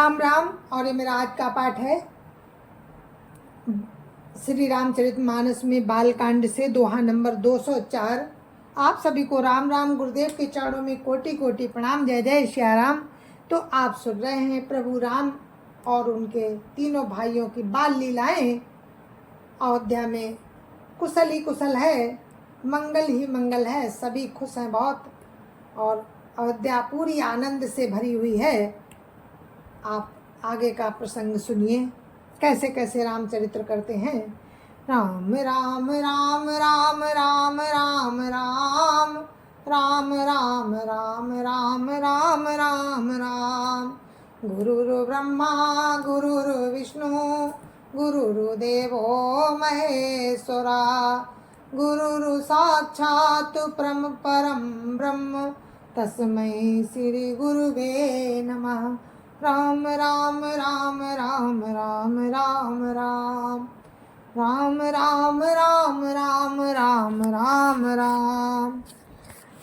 राम राम। और ये मेरा आज का पाठ है श्री रामचरितमानस में बालकांड से दोहा नंबर 204। आप सभी को राम राम। गुरुदेव के चरणों में कोटि कोटि प्रणाम। जय जय श्री राम। तो आप सुन रहे हैं प्रभु राम और उनके तीनों भाइयों की बाल लीलाएं। अयोध्या में कुशल ही कुशल है, मंगल ही मंगल है, सभी खुश हैं बहुत और अयोध्या पूरी आनंद से भरी हुई है। आप आगे का प्रसंग सुनिए, कैसे कैसे रामचरित्र करते हैं। राम राम राम राम राम राम राम राम राम राम राम राम राम राम। गुरुर् ब्रह्मा गुरुर् विष्णु गुरुर्देवो महेश्वरा, गुरुर् साक्षात् परम ब्रह्म तस्मै श्री गुरुवे नमः। राम राम राम राम राम राम राम राम राम राम राम राम राम राम।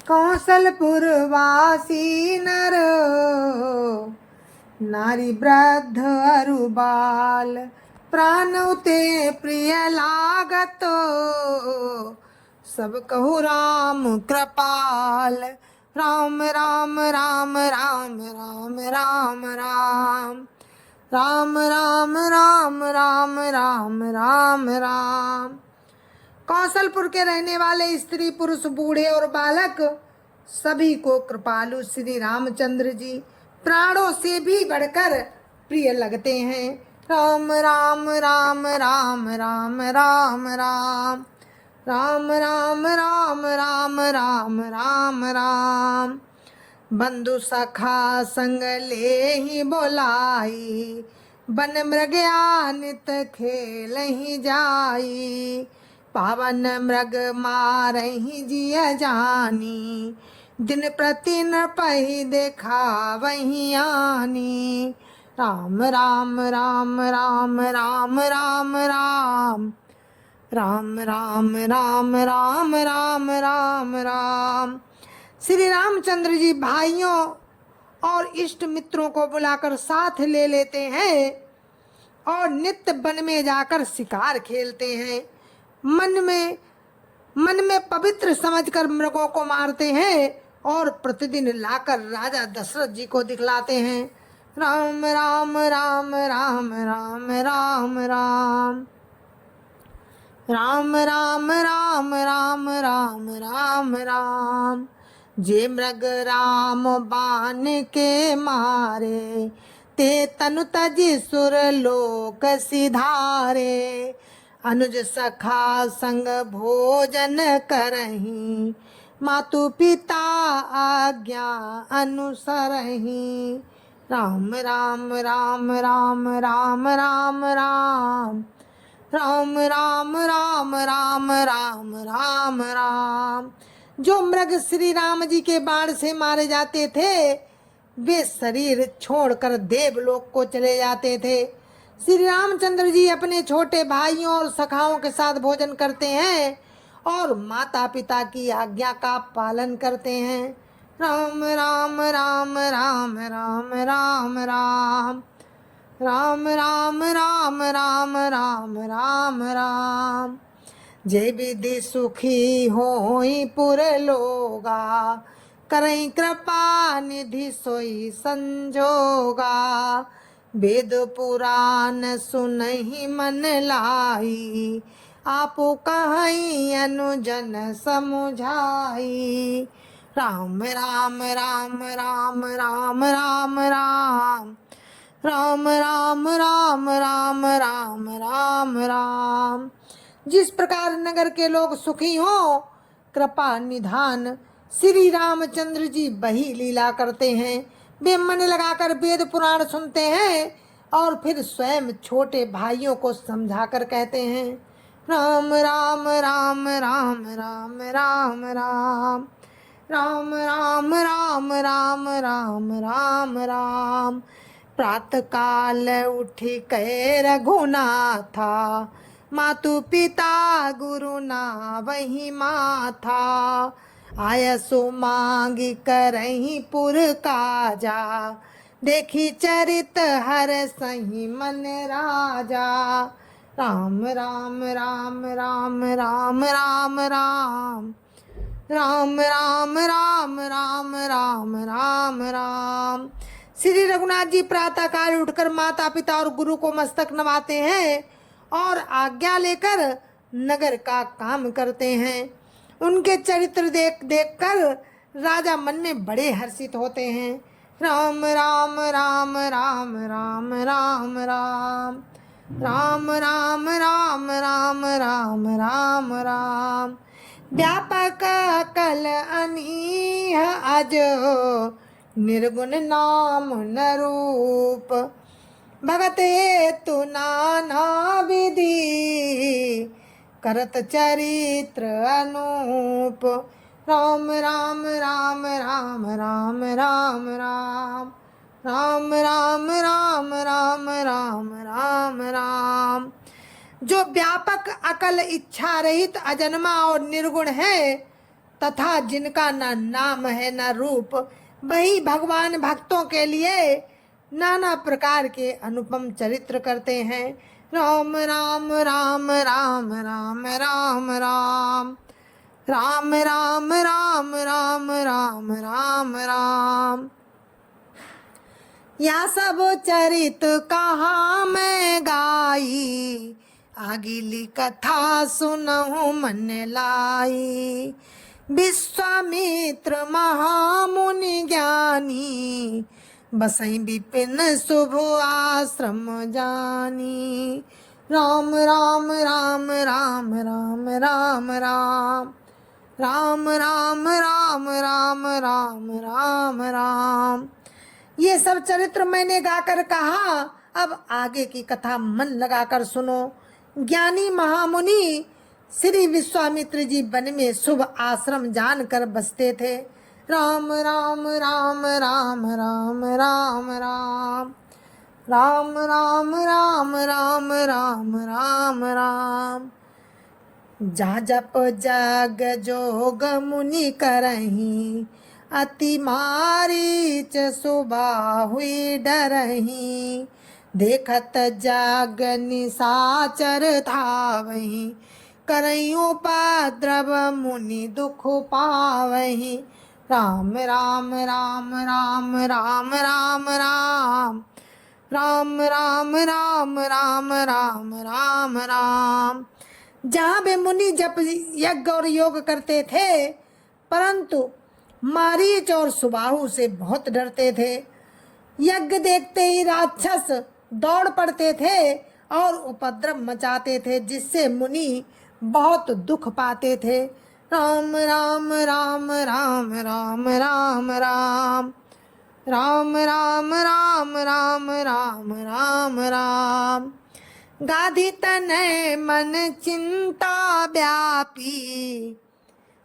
कौशलपुर वासी नर नारी वृद्ध अरु बाल, प्राण ते प्रिय लागत सब कहु राम कृपाल। राम राम राम राम राम राम राम राम राम राम राम राम राम राम। कौशलपुर के रहने वाले स्त्री पुरुष बूढ़े और बालक सभी को कृपालु श्री रामचंद्र जी प्राणों से भी बढ़कर प्रिय लगते हैं। राम राम राम राम राम राम राम राम राम राम राम राम राम राम। बंधु सखा संग ले ही बोलाई, बन मृगया नित खेल ही जाई। पावन मृग मार ही जिया जानी, दिन प्रति न पही देखा वही आनी। राम राम राम राम राम राम राम राम राम राम राम राम राम राम। श्री रामचंद्र जी भाइयों और इष्ट मित्रों को बुलाकर साथ ले लेते हैं और नित्य वन में जाकर शिकार खेलते हैं। मन में पवित्र समझकर मृगों को मारते हैं और प्रतिदिन लाकर राजा दशरथ जी को दिखलाते हैं। राम राम राम राम राम राम राम राम राम राम राम राम राम राम। जे मृग राम बाण के मारे, ते तनु तजि सुर लोक सिधारे। अनुज सखा संग भोजन करही, मातु पिता आज्ञा अनुसरही। राम राम राम राम राम राम राम राम राम राम राम राम राम राम। जो मृग श्री राम जी के बाण से मारे जाते थे वे शरीर छोड़कर देवलोक को चले जाते थे। श्री रामचंद्र जी अपने छोटे भाइयों और सखाओं के साथ भोजन करते हैं और माता पिता की आज्ञा का पालन करते हैं। राम राम राम राम राम राम राम राम राम राम राम राम राम राम। जय विधि सुखी होई पुर लोगा, करई कृपा निधि सोई संजोगा। वेद पुराण सुनहि मन लाई, आपो कहीं अनुजन समुझाई। राम राम राम राम राम राम राम राम राम राम राम राम राम राम। जिस प्रकार नगर के लोग सुखी हों, कृपा निधान श्री रामचंद्र जी वही लीला करते हैं। वे मन लगाकर वेद पुराण सुनते हैं और फिर स्वयं छोटे भाइयों को समझाकर कहते हैं। राम राम राम राम राम राम राम राम राम राम राम राम राम राम। प्रातः काल उठी कहे रघुनाथा, मातु पिता गुरु ना वही माथा। आयसो मांगी करही पुर काजा, देखी चरित हर सही मन राजा। राम राम राम राम राम राम राम राम राम राम राम राम राम राम। श्री रघुनाथ जी प्रातः काल उठकर माता पिता और गुरु को मस्तक नवाते हैं और आज्ञा लेकर नगर का काम करते हैं। उनके चरित्र देख देख कर राजा मन में बड़े हर्षित होते हैं। राम राम राम राम राम राम राम राम राम राम राम राम राम राम। व्यापक अकल अनीह अजो निर्गुण नाम न रूप। भगत हेतु नाना विधि करत चरित्र अनूप। राम राम राम राम राम राम राम राम राम राम राम राम राम राम। जो व्यापक अकल इच्छा रहित अजन्मा और निर्गुण है तथा जिनका न नाम है न रूप, वही भगवान भक्तों के लिए नाना प्रकार के अनुपम चरित्र करते हैं। राम राम राम राम राम राम राम राम राम राम राम राम राम राम। या सब चरित कहा मैं गाई, आगिली कथा सुनहु मन लाई। विश्वामित्र महामुनि ज्ञानी, बसई विपिन शुभ आश्रम जानी। राम राम राम राम राम राम राम राम राम राम राम राम राम राम। ये सब चरित्र मैंने गाकर कहा, अब आगे की कथा मन लगाकर सुनो। ज्ञानी महामुनि श्री विश्वामित्र जी वन में शुभ आश्रम जानकर बसते थे। राम राम राम राम राम राम राम राम राम राम राम राम राम राम। जा जप जग जोग मुनि करही, अति मारीच सुबह हुई डरही। देखत जग निशाचर धावही, करई उपद्रव मुनि दुख पावही। राम राम राम राम राम राम राम राम राम राम राम राम राम राम। जहाँ वे मुनि जप यज्ञ और योग करते थे, परंतु मारीच और सुबाहु से बहुत डरते थे। यज्ञ देखते ही राक्षस दौड़ पड़ते थे और उपद्रव मचाते थे, जिससे मुनि बहुत दुख पाते थे। राम राम राम राम राम राम राम राम राम राम राम राम राम राम। गाधी तनय मन चिंता व्यापी,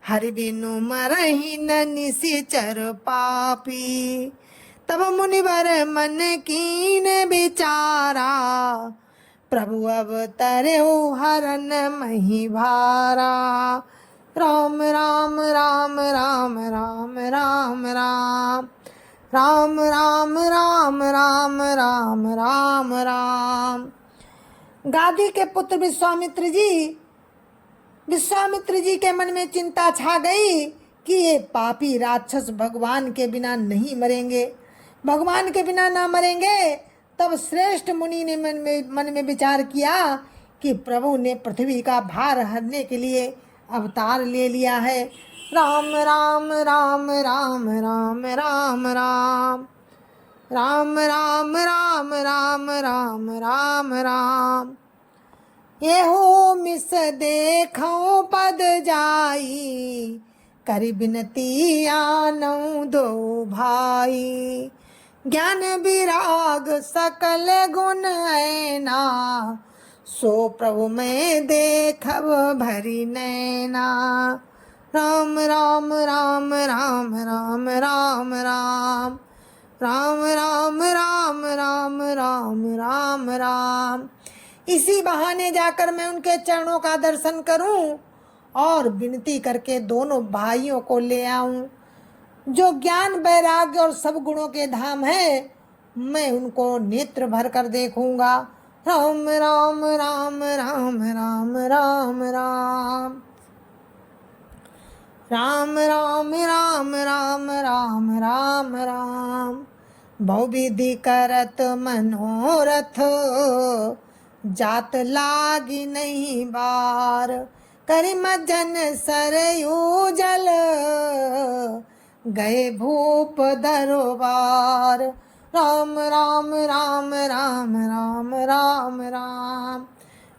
हरि बिनु मरहि न निशिचर पापी। तब मुनिवर मन कीन विचारा, प्रभु अवतरहु हरन मही भारा। राम राम राम राम राम राम राम राम राम राम राम राम राम राम। गादी के पुत्र विश्वामित्र जी के मन में चिंता छा गई कि ये पापी राक्षस भगवान के बिना नहीं मरेंगे। भगवान के बिना ना मरेंगे। तब श्रेष्ठ मुनि ने मन में विचार किया कि प्रभु ने पृथ्वी का भार हरने के लिए अवतार ले लिया है। राम राम राम राम राम राम राम राम राम राम राम राम राम राम। येहू मिस देखो पद जाई, करि बिनती आनऊ दो भाई। ज्ञान विराग सकल गुण ऐना, सो प्रभु मैं देखब भरी नैना। राम राम राम राम राम राम राम राम राम राम राम राम राम राम। इसी बहाने जाकर मैं उनके चरणों का दर्शन करूं और विनती करके दोनों भाइयों को ले आऊं। जो ज्ञान वैराग्य और सब गुणों के धाम है, मैं उनको नेत्र भर कर देखूंगा। राम राम राम राम राम राम राम राम राम राम राम राम राम राम। बहुविधि करत मनोरथ, जात लागी नहीं बार। करि मज्जन सरयू जल, गए भूप दरबार। राम राम राम राम राम राम राम राम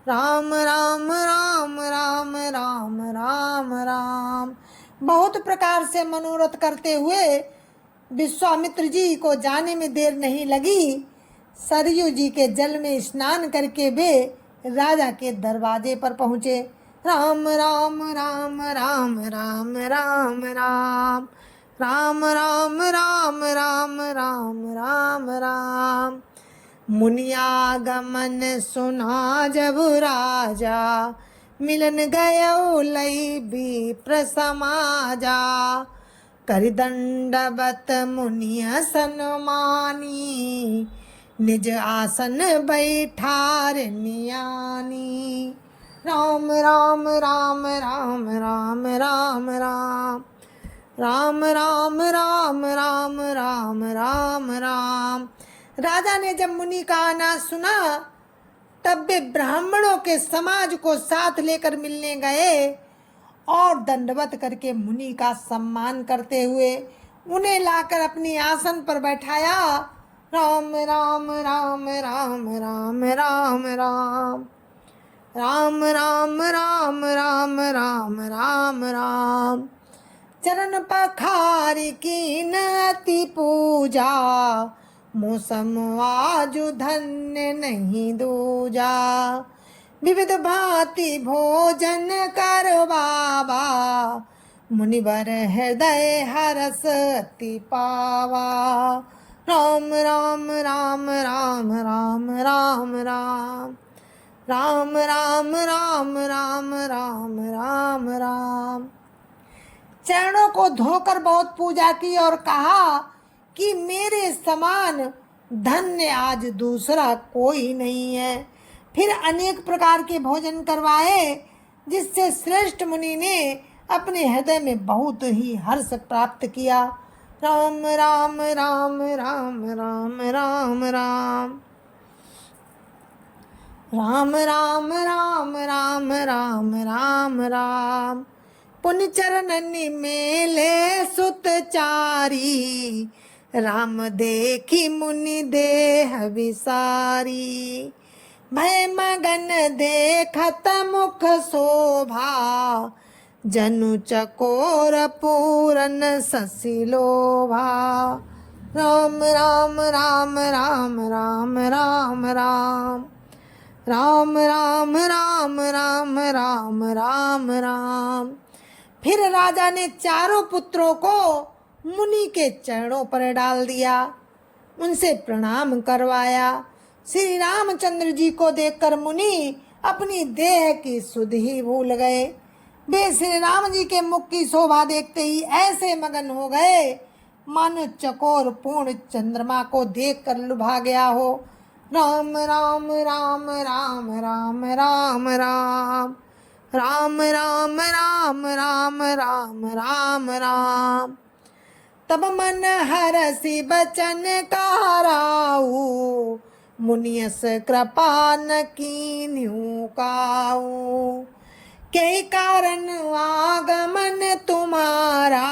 राम राम राम राम राम राम। बहुत प्रकार से मनोरथ करते हुए विश्वामित्र जी को जाने में देर नहीं लगी। सरयू जी के जल में स्नान करके वे राजा के दरवाजे पर पहुँचे। राम राम राम राम राम राम राम राम राम राम राम राम राम राम। मुनियागमन सुना जब राजा, मिलन गयो लई विप्र समाजा। करि दंडवत मुनिय सन्मानी, निज आसन बैठार नियानी। राम राम राम राम राम राम राम राम राम राम राम राम राम राम। राजा ने जब मुनि का आना सुना तब वे ब्राह्मणों के समाज को साथ लेकर मिलने गए और दंडवत करके मुनि का सम्मान करते हुए उन्हें लाकर अपनी आसन पर बैठाया। राम राम राम राम राम राम राम राम राम राम राम राम राम राम। चरण पखारी कीन अति पूजा, मौसम आजु धन्य नहीं दूजा। विविध भांति भोजन कर बाबा, मुनिवर हृदय हरस अति पावा। राम राम राम राम राम राम राम राम राम राम राम राम राम राम। चरणों को धोकर बहुत पूजा की और कहा कि मेरे समान धन्य आज दूसरा कोई नहीं है। फिर अनेक प्रकार के भोजन करवाए, जिससे श्रेष्ठ मुनि ने अपने हृदय में बहुत ही हर्ष प्राप्त किया। राम राम राम राम राम राम राम राम राम राम राम राम राम राम। पुण्य चरण मेले सुत चारी, राम देखी मुनि देह विसारी। भय मगन देखत मुख शोभा, जनु चकोर पूरन शशि लोभा। राम राम राम राम राम राम राम राम राम राम राम राम राम राम। फिर राजा ने चारों पुत्रों को मुनि के चरणों पर डाल दिया, उनसे प्रणाम करवाया। श्री रामचंद्र जी को देखकर मुनि अपनी देह की सुध ही भूल गए। वे श्री राम जी के मुख की शोभा देखते ही ऐसे मगन हो गए मानो चकोर पूर्ण चंद्रमा को देखकर लुभा गया हो। राम राम राम राम राम राम राम राम राम राम राम राम राम राम। तब मन हरसि बचन कारऊ, मुनियस कृपा न कीन्हु काऊ। के कारण आगमन तुम्हारा,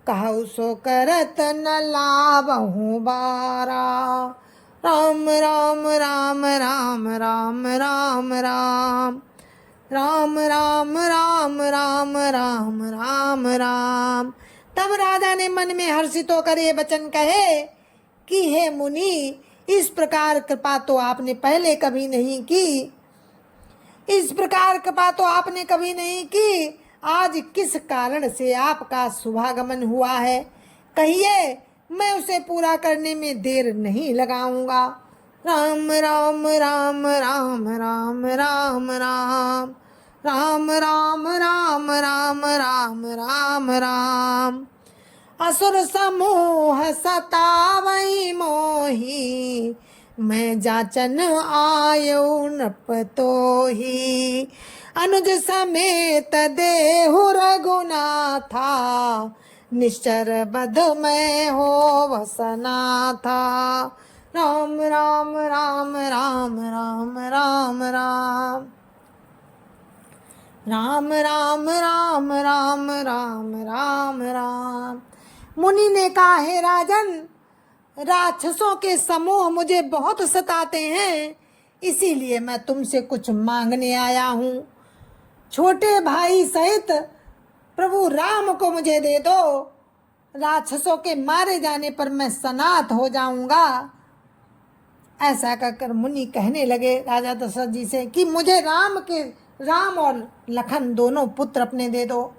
कहु सो करत न लाभहु बारा। राम राम राम राम राम राम राम राम राम राम राम राम राम राम। तब राजा ने मन में हर्षित होकर ये वचन कहे कि हे मुनि, इस प्रकार कृपा तो आपने पहले कभी नहीं की, इस प्रकार कृपा तो आपने कभी नहीं की। आज किस कारण से आपका शुभागमन हुआ है, कहिए, मैं उसे पूरा करने में देर नहीं लगाऊंगा। राम राम राम राम राम राम राम राम राम राम राम राम राम राम। असुर समूह सतावई मोही, मैं जाचन आयो नृप तोही। अनुज समेत देहु रघुनाथा, निश्चर बध में हो वसना था। राम राम राम राम राम राम राम राम राम राम राम राम राम राम। मुनि ने कहा, हे राजन, राक्षसों के समूह मुझे बहुत सताते हैं, इसीलिए मैं तुमसे कुछ मांगने आया हूँ। छोटे भाई सहित प्रभु राम को मुझे दे दो, राक्षसों के मारे जाने पर मैं सनाथ हो जाऊंगा। ऐसा कहकर मुनि कहने लगे राजा दशरथ जी से कि मुझे राम और लखन दोनों पुत्र अपने दे दो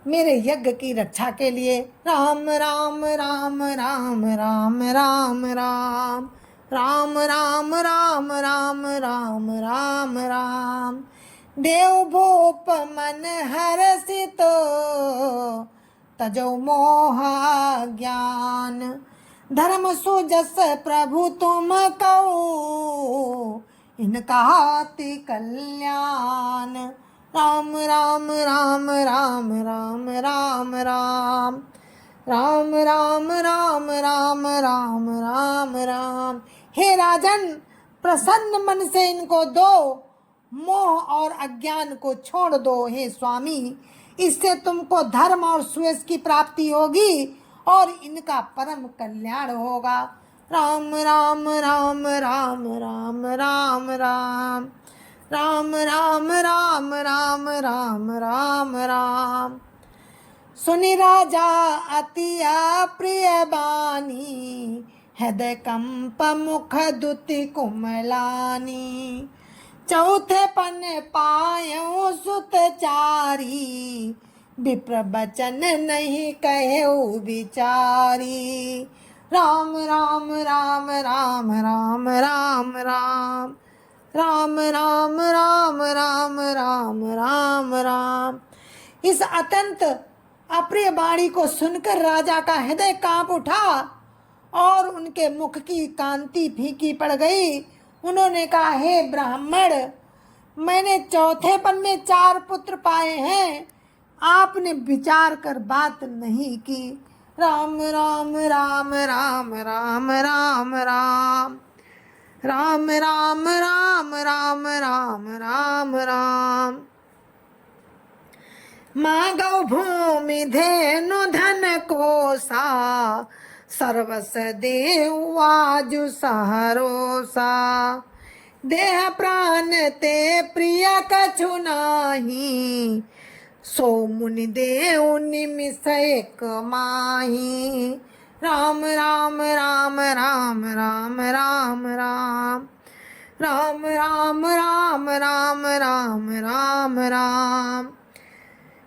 मेरे यज्ञ की रक्षा के लिए। राम राम राम राम राम राम राम राम राम राम राम राम राम राम। देव भूप मन हरसितो, तजो मोह ज्ञान, धर्म सुजस प्रभु तुम कहो, इनका हाथी कल्याण। राम राम राम राम राम राम राम राम राम राम राम राम राम राम। हे राजन, प्रसन्न मन से इनको दो, मोह और अज्ञान को छोड़ दो। हे स्वामी, इससे तुमको धर्म और सुयश की प्राप्ति होगी और इनका परम कल्याण होगा। राम राम राम राम राम राम राम राम राम राम राम राम राम राम। सुनि राजा अति प्रिय बानी, हृदय कंप मुख दुति कुमलानी। चौथे पन पायो सुत चारी, विप्र बचन नहीं कहे विचारी। राम राम राम राम राम राम राम राम राम राम राम राम राम राम। इस अत्यंत अप्रिय वाणी को सुनकर राजा का हृदय कांप उठा और उनके मुख की कांति फीकी पड़ गई। उन्होंने कहा, हे ब्राह्मण, मैंने चौथेपन में 4 पुत्र पाए हैं, आपने विचार कर बात नहीं की। राम राम राम राम राम राम राम राम राम राम राम राम राम राम। मागो भूमि धेनु धन कोसा, सर्वस देव आजु सहरोसा। देह प्राण ते प्रिय कछु नाही, सो मुनि देव निमिष एक माही। राम राम राम राम राम राम राम राम राम राम राम राम राम राम।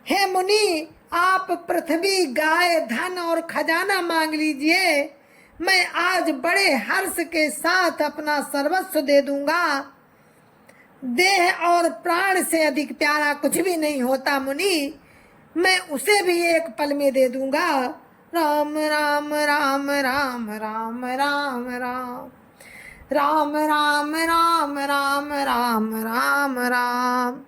हे मुनि, आप पृथ्वी, गाय, धन और खजाना मांग लीजिए, मैं आज बड़े हर्ष के साथ अपना सर्वस्व दे दूंगा। देह और प्राण से अधिक प्यारा कुछ भी नहीं होता मुनि, मैं उसे भी एक पल में दे दूंगा। राम राम राम राम राम राम राम राम राम राम राम राम राम राम।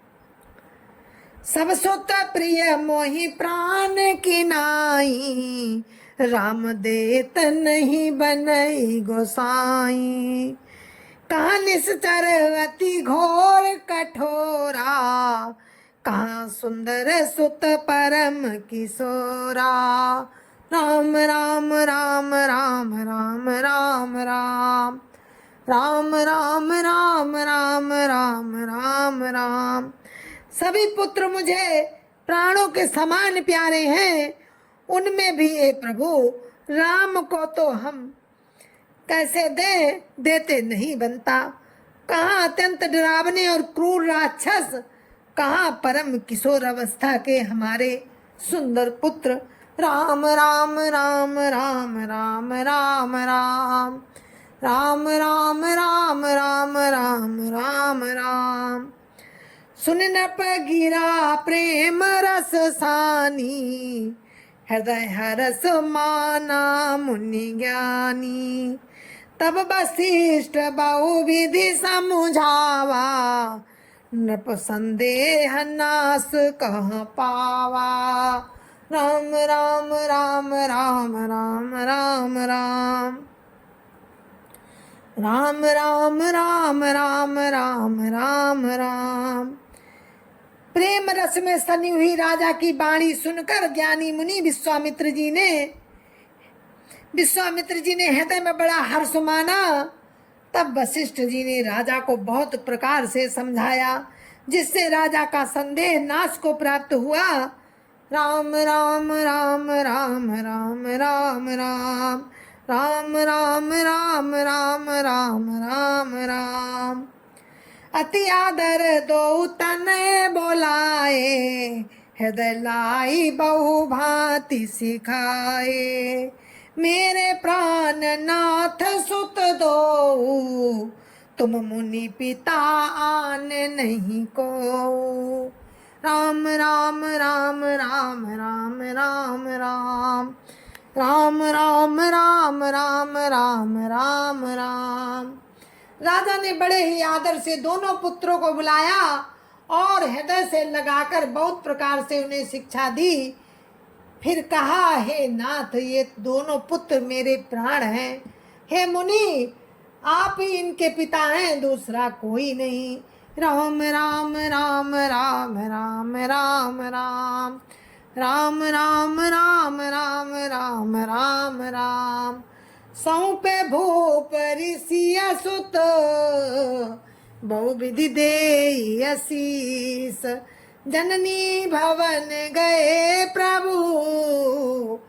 सब सुत प्रिय मोहि प्राण की नाई, राम देत नहीं बनई गोसाई। कहाँ निश्चर अति घोर कठोरा, कहाँ सुंदर सुत परम किशोरा। राम राम राम राम राम राम राम राम राम राम राम राम राम राम। सभी पुत्र मुझे प्राणों के समान प्यारे हैं, उनमें भी हे प्रभु राम को तो हम कैसे देते नहीं बनता। कहाँ अत्यंत डरावने और क्रूर राक्षस, कहाँ परम किशोर अवस्था के हमारे सुंदर पुत्र। राम राम राम राम राम राम राम राम राम राम राम राम राम राम। सुन नप गिरा प्रेम रस सानी, हृदय हरस माना मुनि ज्ञानी। तब वशिष्ठ बहुविधि समझावा, नृप संदेह नाश कह पावा। राम राम राम राम राम राम राम राम राम राम राम राम राम राम। प्रेम रस में सनी हुई राजा की वाणी सुनकर ज्ञानी मुनि विश्वामित्र जी ने हृदय में बड़ा हर्ष माना। तब वशिष्ठ जी ने राजा को बहुत प्रकार से समझाया, जिससे राजा का संदेह नाश को प्राप्त हुआ। राम राम राम राम राम राम राम राम राम राम राम राम राम राम। अति आदर दो तने बोलाए, हृदय लाई बहु भांति सिखाए। मेरे प्राण नाथ सुत दो, तुम मुनि पिता आन नहीं को। राम राम राम राम राम राम राम राम राम राम राम राम राम राम। राजा ने बड़े ही आदर से दोनों पुत्रों को बुलाया और हृदय से लगाकर बहुत प्रकार से उन्हें शिक्षा दी। फिर कहा, हे नाथ, ये दोनों पुत्र मेरे प्राण हैं। हे मुनि, आप ही इनके पिता हैं, दूसरा कोई नहीं। राम राम राम राम राम राम राम राम राम राम राम राम राम राम। सौंपे भूप ऋषि सुत, बहुविधि देई आशीष। जननी भवन गए प्रभु,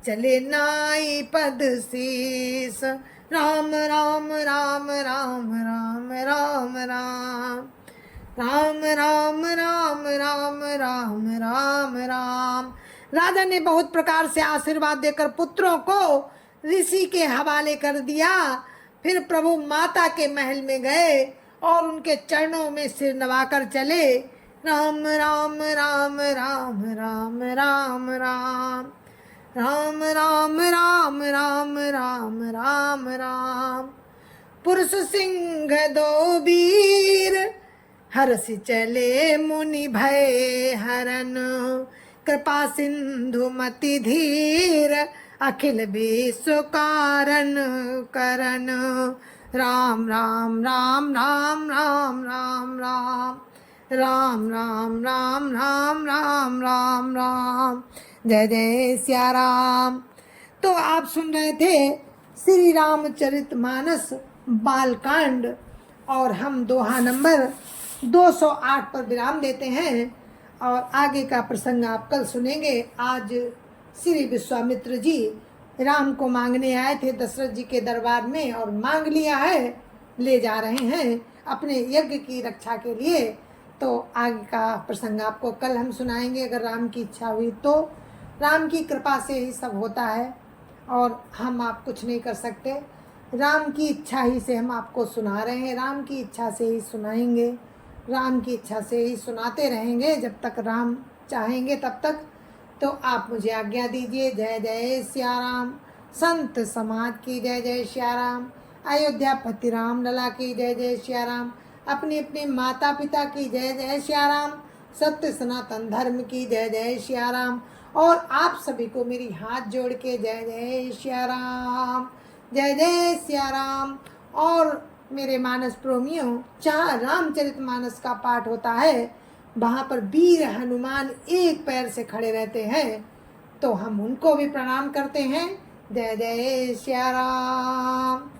चले नाई पद शीस। राम राम राम राम राम राम राम राम राम राम राम राम राम राम। राजा ने बहुत प्रकार से आशीर्वाद देकर पुत्रों को ऋषि के हवाले कर दिया। फिर प्रभु माता के महल में गए और उनके चरणों में सिर नवाकर चले। राम राम राम राम राम राम राम राम राम राम राम राम राम राम। पुरुष सिंह दो वीर, हर्षि चले मुनि भय हरन। कृपा सिंधु मति धीर, अखिल विश्व कारण करन। राम राम राम राम राम राम राम राम राम राम राम राम राम राम। जय जय सिया राम। तो आप सुन रहे थे श्री रामचरितमानस बालकांड, और हम दोहा नंबर 208 पर विराम देते हैं और आगे का प्रसंग आप कल सुनेंगे। आज श्री विश्वामित्र जी राम को मांगने आए थे दशरथ जी के दरबार में, और मांग लिया है, ले जा रहे हैं अपने यज्ञ की रक्षा के लिए। तो आगे का प्रसंग आपको कल हम सुनाएंगे, अगर राम की इच्छा हुई तो। राम की कृपा से ही सब होता है और हम आप कुछ नहीं कर सकते। राम की इच्छा ही से हम आपको सुना रहे हैं, राम की इच्छा से ही सुनाएंगे, राम की इच्छा से ही सुनाते रहेंगे जब तक राम चाहेंगे तब तक। तो आप मुझे आज्ञा दीजिए। जय जय सिया राम। संत समाज की जय जय सिया राम। अयोध्या पति राम लला की जय जय सिया राम। अपने अपने माता पिता की जय जय सिया राम। सत्य सनातन धर्म की जय जय सिया राम। और आप सभी को मेरी हाथ जोड़ के जय जय सिया राम, जय जय सिया राम। और मेरे मानस प्रेमियों, जहाँ रामचरितमानस का पाठ होता है वहाँ पर वीर हनुमान एक पैर से खड़े रहते हैं, तो हम उनको भी प्रणाम करते हैं। जय जय सिया राम।